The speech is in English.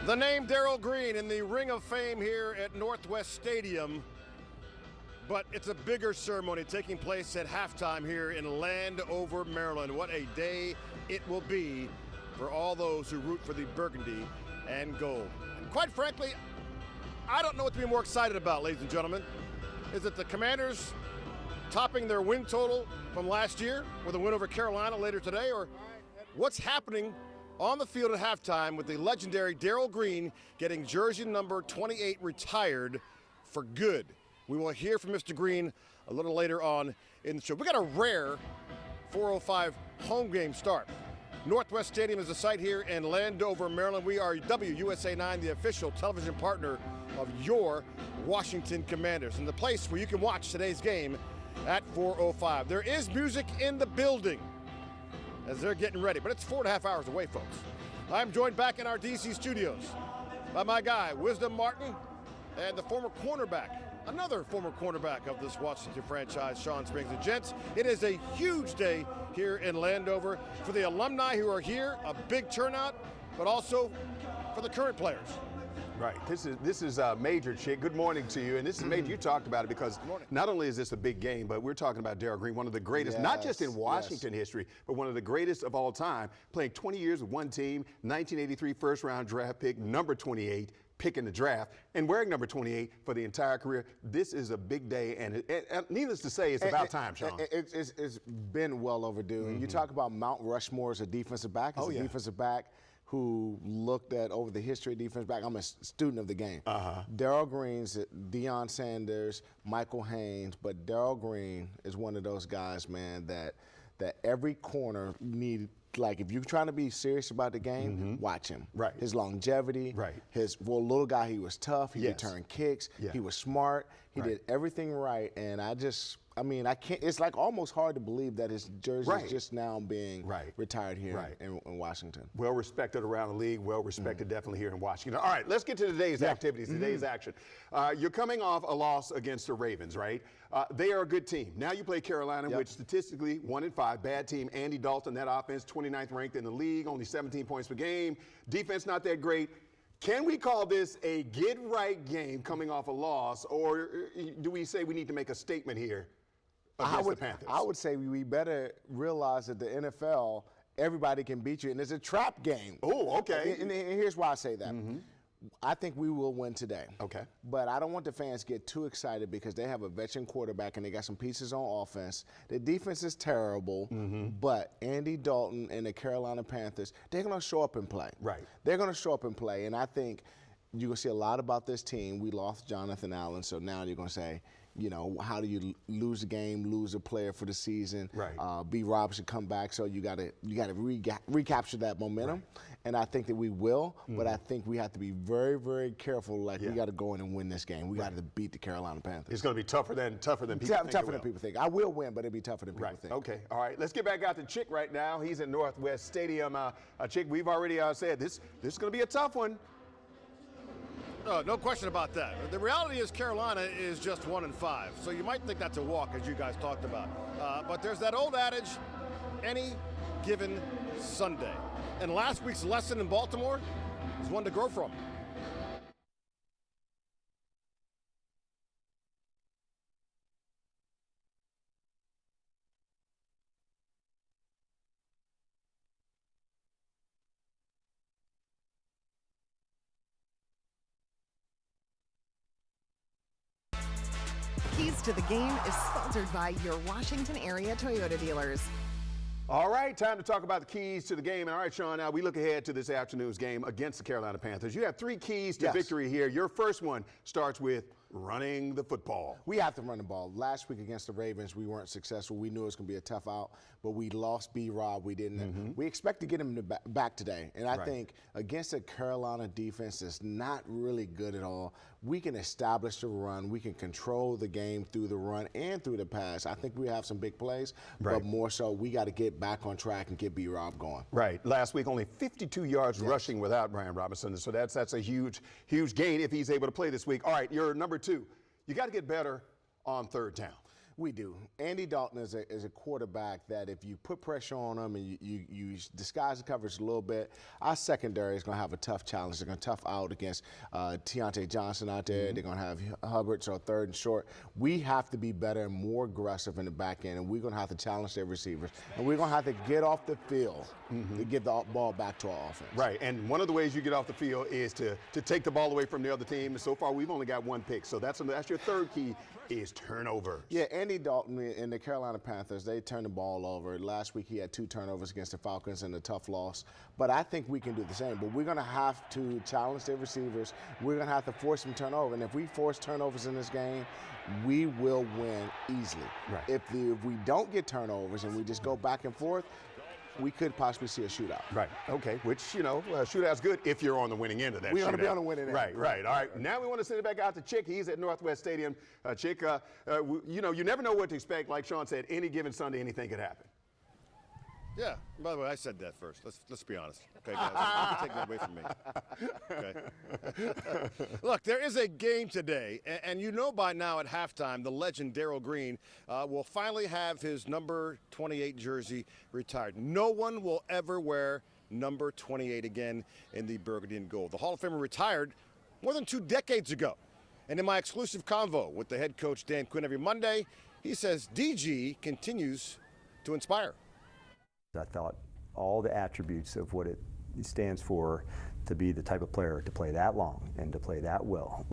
The name Darrell Green in the Ring of Fame here at Northwest Stadium, but it's a bigger ceremony taking place at halftime here in Landover, Maryland. What a day it will be for all those who root for the burgundy and gold. And quite frankly, I don't know what to be more excited about, ladies and gentlemen. Is it the Commanders topping their win total from last year with a win over Carolina later today, or what's happening on the field at halftime with the legendary Darrell Green getting jersey number 28 retired for good? We will hear from Mr. Green a little later on in the show. We got a rare 4:05 home game start. Northwest Stadium is the site here in Landover, Maryland. We are WUSA 9, the official television partner of your Washington Commanders, and the place where you can watch today's game at 4:05. There is music in the building as they're getting ready, but it's 4.5 hours away, folks. I'm joined back in our DC studios by my guy, Wisdom Martin, and the former cornerback, another former cornerback of this Washington franchise, Sean Springs. And gents, it is a huge day here in Landover for the alumni who are here, a big turnout, but also for the current players. Right. This is major, Chick. Good morning to you. And this is major. You talked about it because not only is this a big game, but we're talking about Darrell Green, one of the greatest, not just in Washington history, but one of the greatest of all time, playing 20 years with one team, 1983 first-round draft pick, number 28, pick in the draft, and wearing number 28 for the entire career. This is a big day, and needless to say, it's about time, Sean. It's been well overdue. And you talk about Mount Rushmore as a defensive back. As a defensive back who looked at over the history of defense back. I'm a student of the game. Darrell Green's, Deion Sanders, Michael Haynes, but Darrell Green is one of those guys, man, that every corner need. Like, if you're trying to be serious about the game, watch him. Right. His longevity. Right. His little guy, he was tough. He returned kicks. He was smart. He did everything right. And I mean, I can't. It's like almost hard to believe that his jersey is just now being retired here in Washington. Well respected around the league. Well respected, definitely here in Washington. All right, let's get to today's activities, today's action. You're coming off a loss against the Ravens, right? They are a good team. Now you play Carolina, which statistically 1-5, bad team. Andy Dalton, that offense, 29th ranked in the league, only 17 points per game. Defense not that great. Can we call this a get-right game coming off a loss, or do we say we need to make a statement here against the Panthers? I would say we better realize that the NFL, everybody can beat you, and it's a trap game. Oh, okay. And here's why I say that. I think we will win today. Okay. But I don't want the fans to get too excited because they have a veteran quarterback and they got some pieces on offense. The defense is terrible, but Andy Dalton and the Carolina Panthers, they're going to show up and play. Right. They're going to show up and play, and I think you're going to see a lot about this team. We lost Jonathan Allen, so now you're going to say, you know, how do you lose a game, lose a player for the season? Right. B. Rob should come back, so you got to recapture that momentum, and I think that we will. But I think we have to be very, very careful. Like we got to go in and win this game. We got to beat the Carolina Panthers. It's going to be tougher than people think. Tougher than people think. I will win, but it'll be tougher than people think. Okay. All right. Let's get back out to Chick right now. He's in Northwest Stadium. Chick, we've already said this is going to be a tough one. No question about that. The reality is Carolina is just 1-5, so you might think that's a walk, as you guys talked about. But there's that old adage, any given Sunday. And last week's lesson in Baltimore is one to grow from. Keys to the Game is sponsored by your Washington area Toyota dealers. All right, time to talk about the keys to the game. And all right, Sean, now we look ahead to this afternoon's game against the Carolina Panthers. You have 3 keys to victory here. Your first one starts with running the football. We have to run the ball. Last week against the Ravens, we weren't successful. We knew it was going to be a tough out, but we lost B. Rob. We didn't. We expect to get him back today. And I think against a Carolina defense that's not really good at all, we can establish the run. We can control the game through the run and through the pass. I think we have some big plays, but more so we got to get back on track and get B. Rob going. Right. Last week, only 52 yards rushing without Brian Robinson. So that's a huge gain if he's able to play this week. All right, your number 2. You got to get better on third down. We do. Andy Dalton is a quarterback that if you put pressure on him and you disguise the coverage a little bit, our secondary is going to have a tough challenge. They're going to tough out against Deontay Johnson out there. They're going to have Hubbard, so third and short. We have to be better and more aggressive in the back end, and we're going to have to challenge their receivers. And we're going to have to get off the field to get the ball back to our offense. Right, and one of the ways you get off the field is to take the ball away from the other team. And so far, we've only got one pick. So that's your third key is turnover. Yeah, Andy Dalton and the Carolina Panthers, they turned the ball over. Last week he had 2 turnovers against the Falcons and a tough loss. But I think we can do the same. But we're going to have to challenge their receivers. We're going to have to force them turnover. And if we force turnovers in this game, we will win easily. Right. If we don't get turnovers and we just go back and forth, we could possibly see a shootout. Right. Okay. Which, shootout's good if you're on the winning end of that. We shootout. want to be on the winning end. Right. Right. All right. Now we want to send it back out to Chick. He's at Northwest Stadium. Chick, you never know what to expect. Like Sean said, any given Sunday, anything could happen. Yeah. By the way, I said that first. Let's be honest. Okay, guys. You can take that away from me. Okay. Look, there is a game today, and you know by now at halftime the legend Darryl Green will finally have his number 28 jersey retired. No one will ever wear number 28 again in the burgundy and gold. The Hall of Famer retired more than 2 decades ago. And in my exclusive convo with the head coach Dan Quinn every Monday, he says DG continues to inspire. I thought all the attributes of what it stands for to be the type of player to play that long and to play that well.